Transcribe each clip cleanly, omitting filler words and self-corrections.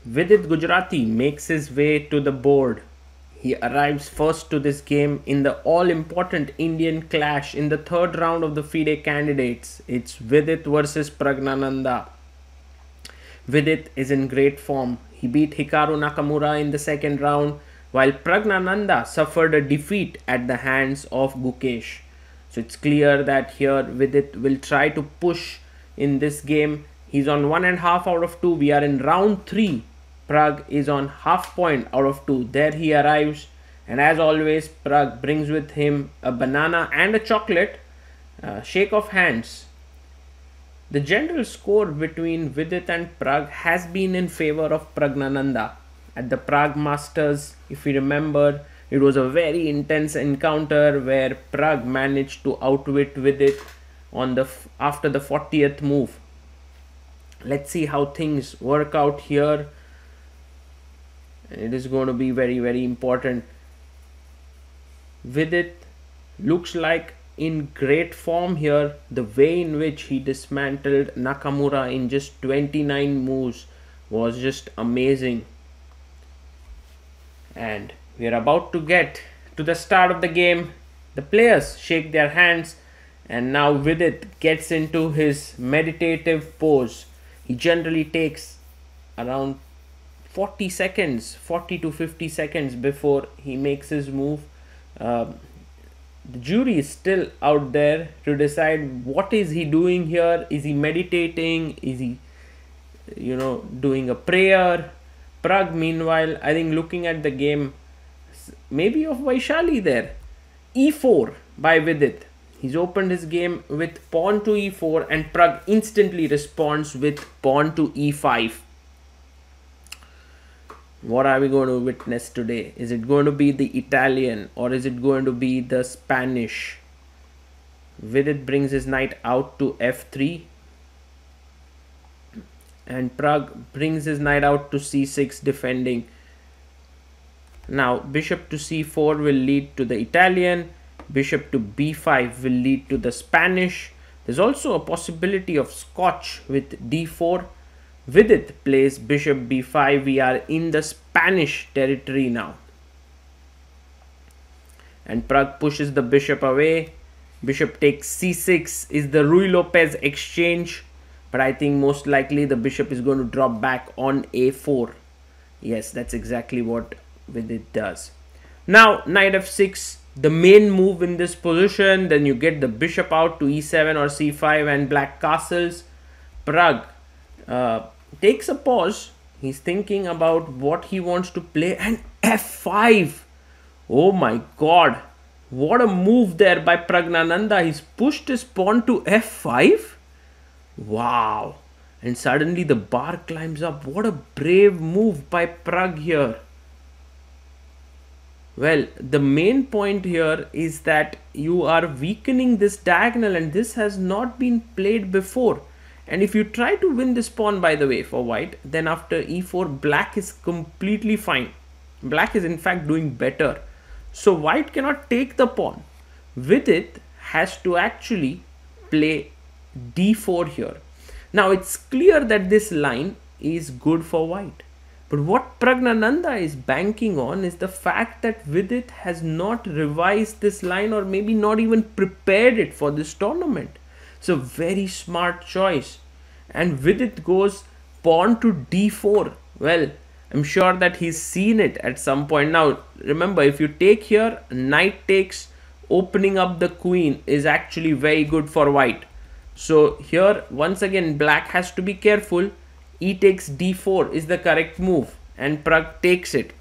Vidit Gujrathi makes his way to the board. He arrives first to this game in the all-important Indian clash in the third round of the FIDE Candidates. It's Vidit versus Praggnanandhaa. Vidit is in great form. He beat Hikaru Nakamura in the second round, while Praggnanandhaa suffered a defeat at the hands of Gukesh. So it's clear that here Vidit will try to push in this game. He's on 1.5 out of 2. We are in round 3. Pragg is on half point out of 2. There he arrives, and as always Pragg brings with him a banana and a chocolate. Shake of hands. The general score between Vidit and Pragg has been in favor of Praggnanandhaa. At the Pragg Masters, if you remember, it was a very intense encounter where Pragg managed to outwit Vidit after the 40th move. Let's see how things work out here. It is going to be very, very important. Vidit looks like in great form here. The way in which he dismantled Nakamura in just 29 moves was just amazing. And we are about to get to the start of the game. The players shake their hands, and now Vidit gets into his meditative pose. He generally takes around 40 to 50 seconds before he makes his move. The jury is still out there to decide what is he doing here. Is he meditating? Is he doing a prayer? Pragg, meanwhile, I think looking at the game, maybe of Vaishali there. E4 by Vidit. He's opened his game with pawn to e4, and Pragg instantly responds with pawn to e5. What are we going to witness today? Is it going to be the Italian or is it going to be the Spanish? Vidit brings his knight out to f3, and Pragg brings his knight out to c6 defending. Now bishop to c4 will lead to the Italian. Bishop to b5 will lead to the Spanish. There's also a possibility of Scotch with d4. Vidit plays bishop b5. We are in the Spanish territory now. And Pragg pushes the bishop away. Bishop takes c6 is the Ruy Lopez exchange. But I think most likely the bishop is going to drop back on a4. Yes, that's exactly what Vidit does. Now knight f6. The main move in this position. Then you get the bishop out to e7 or c5 and black castles. Pragg takes a pause. He's thinking about what he wants to play, and f5. Oh my god, what a move there by Praggnanandhaa. He's pushed his pawn to f5. Wow. And suddenly the bar climbs up. What a brave move by Pragg here. Well, the main point here is that you are weakening this diagonal, and this has not been played before. And if you try to win this pawn, by the way, for white, then after e4, black is completely fine. Black is in fact doing better. So white cannot take the pawn. Vidit has to actually play d4 here. Now it's clear that this line is good for white. But what Praggnanandhaa is banking on is the fact that Vidit has not revised this line, or maybe not even prepared it for this tournament. So very smart choice. And Vidit goes pawn to d4. Well, I'm sure that he's seen it at some point. Now remember, if you take here, knight takes, opening up the queen is actually very good for white. So here once again black has to be careful. E takes d4 is the correct move, and Pragg takes it.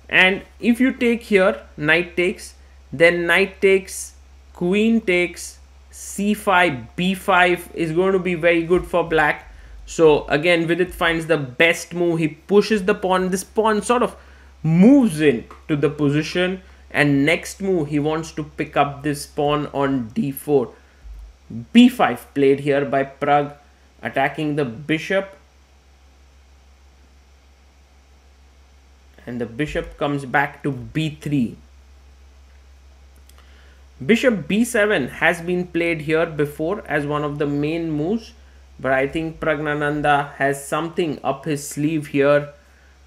And if you take here, knight takes, then knight takes, queen takes, c5, b5 is going to be very good for black. So again Vidit finds the best move. He pushes the pawn. This pawn sort of moves in to the position, and next move he wants to pick up this pawn on d4. b5 played here by Pragg, attacking the bishop, and the bishop comes back to b3. Bishop b7 has been played here before as one of the main moves. But I think Praggnanandhaa has something up his sleeve here,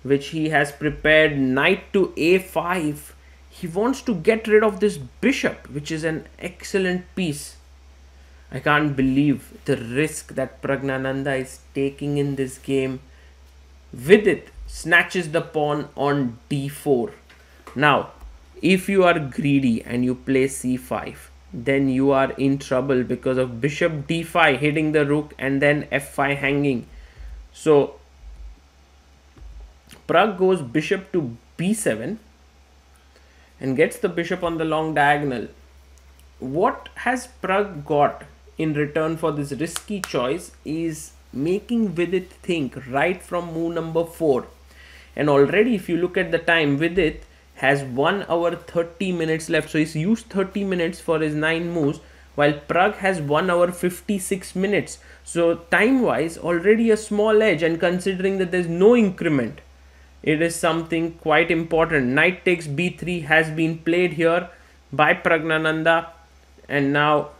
which he has prepared. Knight to a5. He wants to get rid of this bishop, which is an excellent piece. I can't believe the risk that Praggnanandhaa is taking in this game. Vidit snatches the pawn on d4. Now, if you are greedy and you play c5, then you are in trouble because of bishop d5 hitting the rook and then f5 hanging. So, Pragg goes bishop to b7 and gets the bishop on the long diagonal. What has Pragg got in return for this risky choice is making Vidit think right from move number 4. And already if you look at the time, Vidit has 1 hour 30 minutes left. So he's used 30 minutes for his 9 moves, while Pragg has 1 hour 56 minutes. So time wise already a small edge, and considering that there's no increment, it is something quite important. Knight takes b3 has been played here by Praggnanandhaa, and now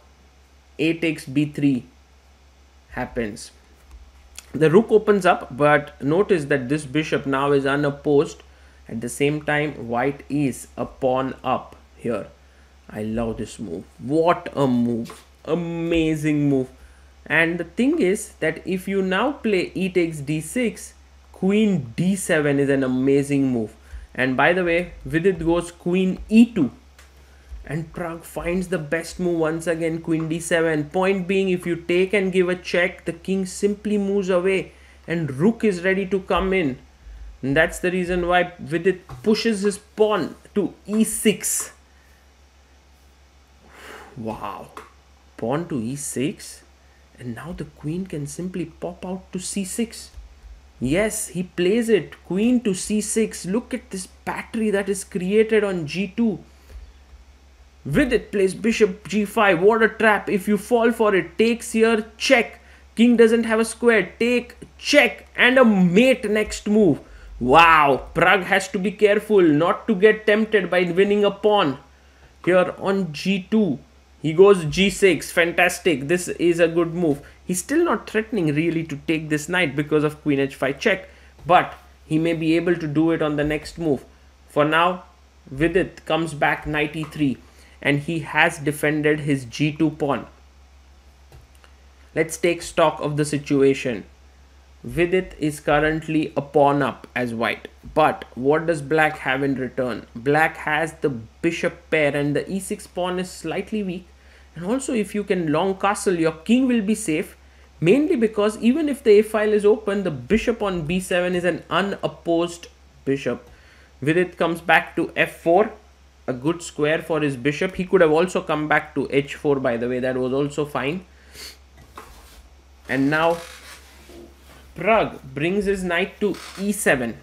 a takes b3 happens. The rook opens up, but notice that this bishop now is unopposed. At the same time, white is a pawn up here. I love this move. What a move. Amazing move. And the thing is that if you now play e takes d6, queen d7 is an amazing move. And by the way, Vidit goes queen e2. And Pragg finds the best move once again, queen d7. Point being, if you take and give a check, the king simply moves away and rook is ready to come in. And that's the reason why Vidit pushes his pawn to e6. Wow. Pawn to e6. And now the queen can simply pop out to c6. Yes, he plays it. Queen to c6. Look at this battery that is created on g2. Vidit plays bishop g5. What a trap. If you fall for it, takes here, check. King doesn't have a square. Take, check, and a mate next move. Wow, Pragg has to be careful not to get tempted by winning a pawn. Here on g2, he goes g6. Fantastic. This is a good move. He's still not threatening really to take this knight because of queen h5 check, but he may be able to do it on the next move. For now, Vidit comes back knight e3. And he has defended his g2 pawn. Let's take stock of the situation. Vidit is currently a pawn up as white. But what does black have in return? Black has the bishop pair, and the e6 pawn is slightly weak. And also, if you can long castle, your king will be safe. Mainly because even if the a file is open, the bishop on b7 is an unopposed bishop. Vidit comes back to f4. A good square for his bishop. He could have also come back to h4, by the way. That was also fine. And now Pragg brings his knight to e7.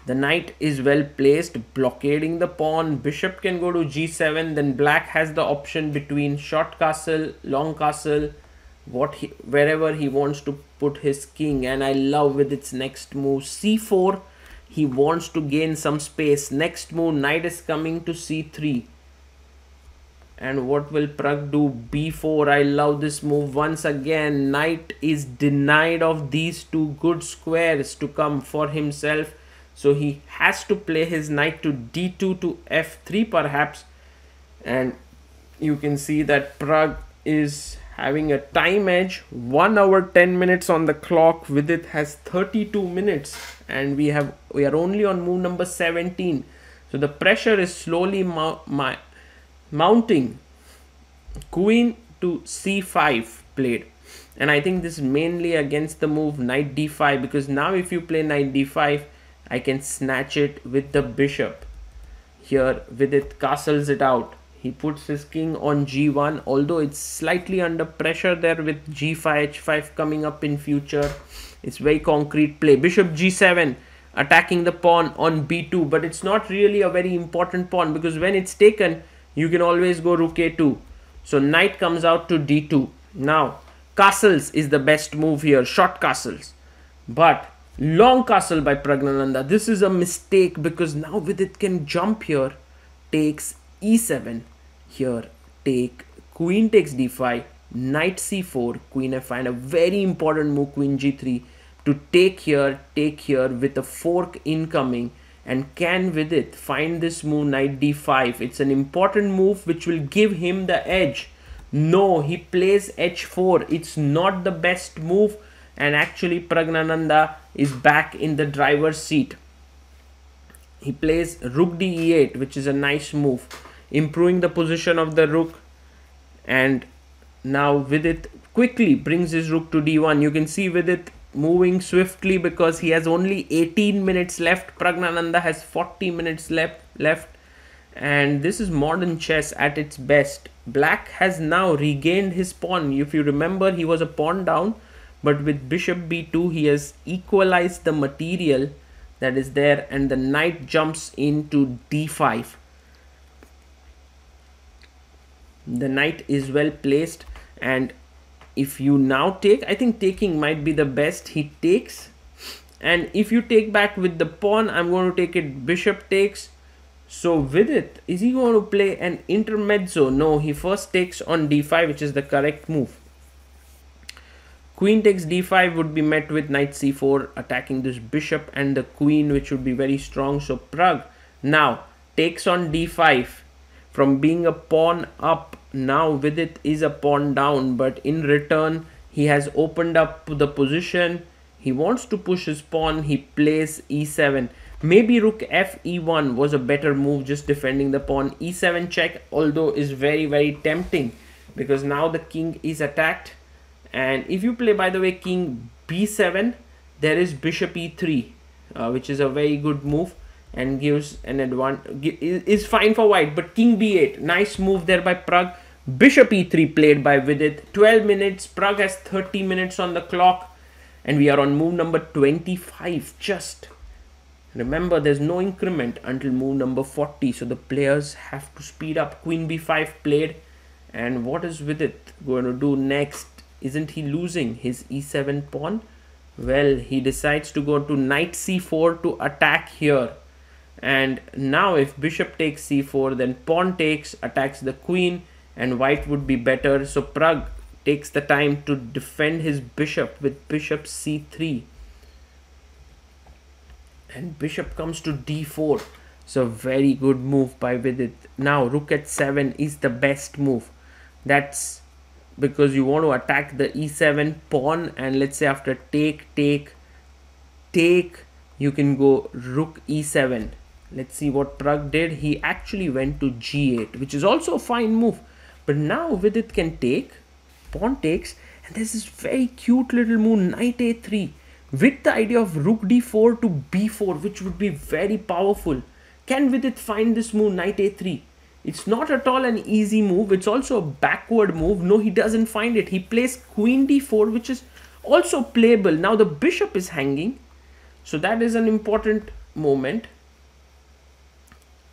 The knight is well placed, blockading the pawn. Bishop can go to g7. Then black has the option between short castle, long castle, wherever he wants to put his king. And I love with its next move, c4. He wants to gain some space. Next move, knight is coming to c3. And what will Pragg do? b4. I love this move. Once again, knight is denied of these two good squares to come for himself. So he has to play his knight to d2 to f3 perhaps. And you can see that Pragg is having a time edge. 1 hour 10 minutes on the clock. Vidit has 32 minutes. And we are only on move number 17. So the pressure is slowly mounting. Queen to c5 played. And I think this is mainly against the move knight d5. Because now if you play knight d5, I can snatch it with the bishop. Here Vidit castles it out. He puts his king on g1. Although it's slightly under pressure there with g5, h5 coming up in future. It's very concrete play. Bishop g7 attacking the pawn on b2. But it's not really a very important pawn because when it's taken, you can always go rook a2. So knight comes out to d2. Now, castles is the best move here. Short castles. But long castle by Praggnanandhaa. This is a mistake because now Vidit can jump here. Takes e7. Here take queen takes d5. Knight c4, queen f5, and a very important move, queen g3, to take here with a fork incoming. And can Vidit find this move, knight d5? It's an important move which will give him the edge. No, he plays h4. It's not the best move, and actually Praggnanandhaa is back in the driver's seat. He plays rook d8, which is a nice move, improving the position of the rook. And now Vidit quickly brings his rook to d1. You can see Vidit moving swiftly because he has only 18 minutes left. Praggnanandhaa has 40 minutes left. And this is modern chess at its best. Black has now regained his pawn. If you remember, he was a pawn down, but with bishop b2 he has equalized the material that is there, and the knight jumps into d5. The knight is well placed, and if you now take, I think taking might be the best. He takes, and if you take back with the pawn, I'm going to take it bishop takes. So Vidit, is he going to play an intermezzo? No, he first takes on d5, which is the correct move. Queen takes d5 would be met with knight c4, attacking this bishop and the queen, which would be very strong. So Pragg now takes on d5. From being a pawn up, now Vidit is a pawn down, but in return he has opened up the position. He wants to push his pawn. He plays e7. Maybe rook f e1 was a better move, just defending the pawn. e7 check, although, is very tempting because now the king is attacked. And if you play, by the way, king b7, there is bishop e3, which is a very good move and gives an advantage, is fine for white. But king b8, nice move there by Pragg. Bishop e3 played by Vidit. 12 minutes, Pragg has 30 minutes on the clock, and we are on move number 25. Just remember, there's no increment until move number 40, so the players have to speed up. Queen b5 played, and what is Vidit going to do next? Isn't he losing his e7 pawn? Well, he decides to go to knight c4 to attack here. And now if bishop takes c4, then pawn takes, attacks the queen, and white would be better. So Pragg takes the time to defend his bishop with bishop c3. And bishop comes to d4. So very good move by Vidit. Now rook at 7 is the best move. That's because you want to attack the e7 pawn, and let's say after take, you can go rook e7. Let's see what Pragg did. He actually went to g8, which is also a fine move. But now Vidit can take, pawn takes, and there's this very cute little move, knight a3, with the idea of rook d4 to b4, which would be very powerful. Can Vidit find this move, knight a3? It's not at all an easy move. It's also a backward move. No, he doesn't find it. He plays queen d4, which is also playable. Now the bishop is hanging, so that is an important moment.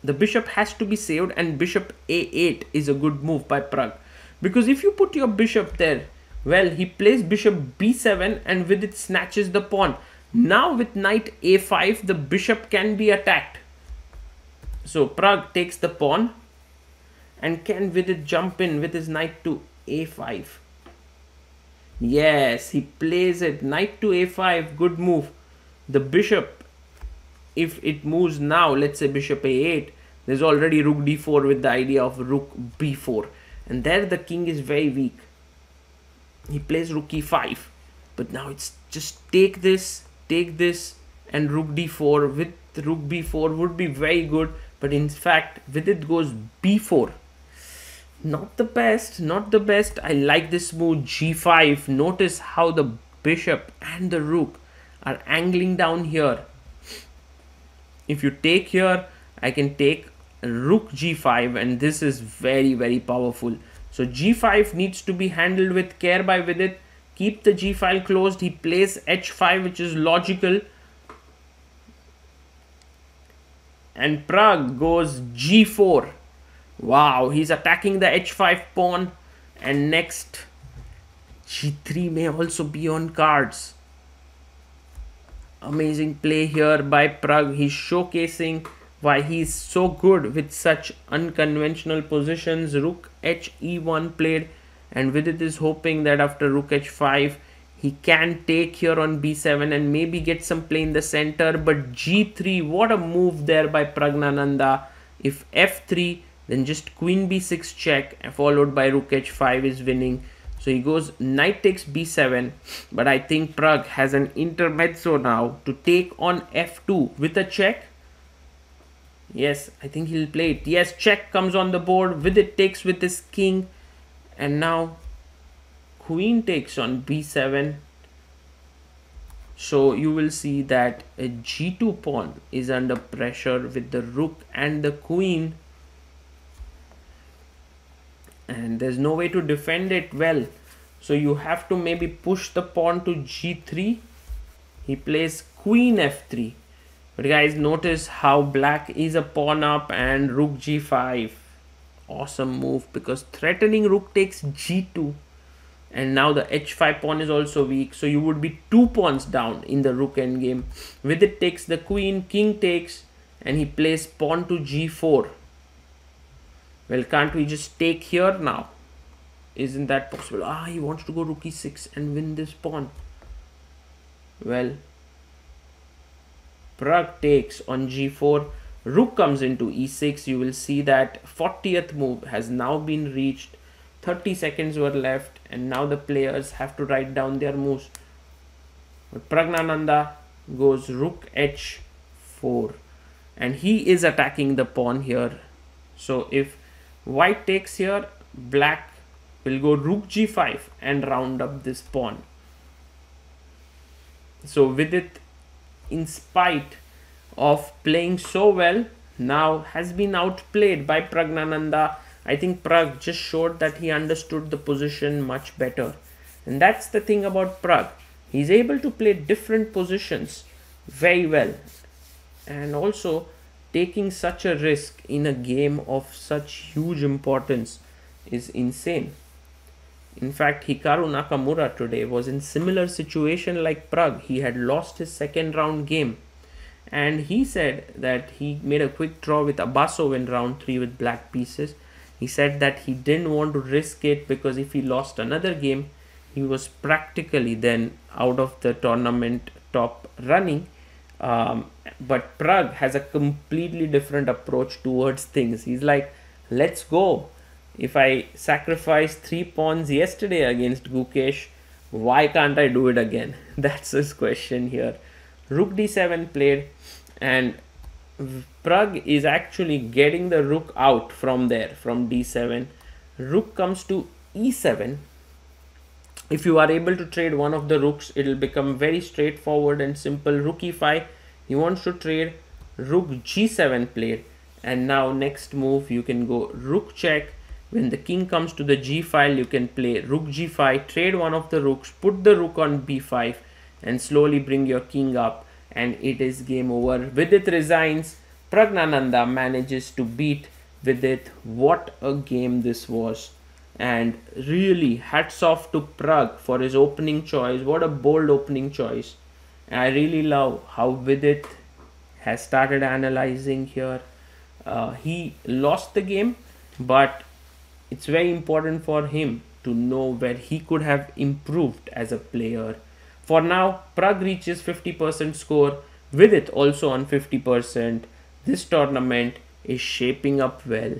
The bishop has to be saved, and bishop a8 is a good move by Pragg. Because if you put your bishop there, well, he plays bishop b7 and Vidit snatches the pawn. Now with knight a5, the bishop can be attacked. So Pragg takes the pawn, and can Vidit jump in with his knight to a5? Yes, he plays it. Knight to a5, good move. The bishop, if it moves now, let's say bishop a8, there's already rook d4 with the idea of rook b4. And there the king is very weak. He plays rook e5. But now it's just take this, and rook d4 with rook b4 would be very good. But in fact, Vidit goes b4. Not the best. I like this move, g5. Notice how the bishop and the rook are angling down here. If you take here, I can take rook g5, and this is very powerful. So g5 needs to be handled with care by Vidit. Keep the g file closed. He plays h5, which is logical. And Pragg goes g4. Wow, he's attacking the h5 pawn, and next g3 may also be on cards. Amazing play here by Pragg. He's showcasing why he's so good with such unconventional positions. Rook h e1 played, and Vidit is hoping that after rook h5 he can take here on b7 and maybe get some play in the center. But g3, what a move there by Praggnanandhaa. If f3, then just queen b6 check followed by rook h5 is winning. So he goes knight takes b7, but I think Pragg has an intermezzo now to take on f2 with a check. Yes, I think he'll play it. Yes, check comes on the board. Vidit takes with his king, and now queen takes on b7. So you will see that a g2 pawn is under pressure with the rook and the queen, and there's no way to defend it well. So you have to maybe push the pawn to g3. He plays queen f3. But guys, notice how black is a pawn up and rook g5. Awesome move, because threatening rook takes g2. And now the h5 pawn is also weak. So you would be 2 pawns down in the rook endgame. Vidit takes the queen, king takes, and he plays pawn to g4. Well, can't we just take here now? Isn't that possible? He wants to go rook e6 and win this pawn. Well, Pragg takes on g4. Rook comes into e6. You will see that 40th move has now been reached. 30 seconds were left, and now the players have to write down their moves. But Praggnanandhaa goes rook h4, and he is attacking the pawn here. So if white takes here, black will go rook g5 and round up this pawn. So Vidit, in spite of playing so well, now has been outplayed by Praggnanandhaa. I think Pragg just showed that he understood the position much better. And that's the thing about Pragg. He's able to play different positions very well. And also, taking such a risk in a game of such huge importance is insane. In fact, Hikaru Nakamura today was in similar situation like Pragg. He had lost his second round game, and he said that he made a quick draw with Abasov in round 3 with black pieces. He said that he didn't want to risk it because if he lost another game, he was practically then out of the tournament top running. But Pragg has a completely different approach towards things. He's like, let's go. If I sacrificed 3 pawns yesterday against Gukesh, why can't I do it again? That's his question here. Rook d7 played, and Pragg is actually getting the rook out from there, from d7. Rook comes to e7. If you are able to trade one of the rooks, it will become very straightforward and simple. Rook e5, he wants to trade. Rook g7 played, and now next move you can go rook check. When the king comes to the g file, you can play rook g5, trade one of the rooks, put the rook on b5, and slowly bring your king up, and it is game over. Vidit resigns. Praggnanandhaa manages to beat Vidit. What a game this was. And really, hats off to Pragg for his opening choice. What a bold opening choice. And I really love how Vidit has started analyzing here. He lost the game, but it's very important for him to know where he could have improved as a player. For now, Pragg reaches 50% score, Vidit also on 50%. This tournament is shaping up well.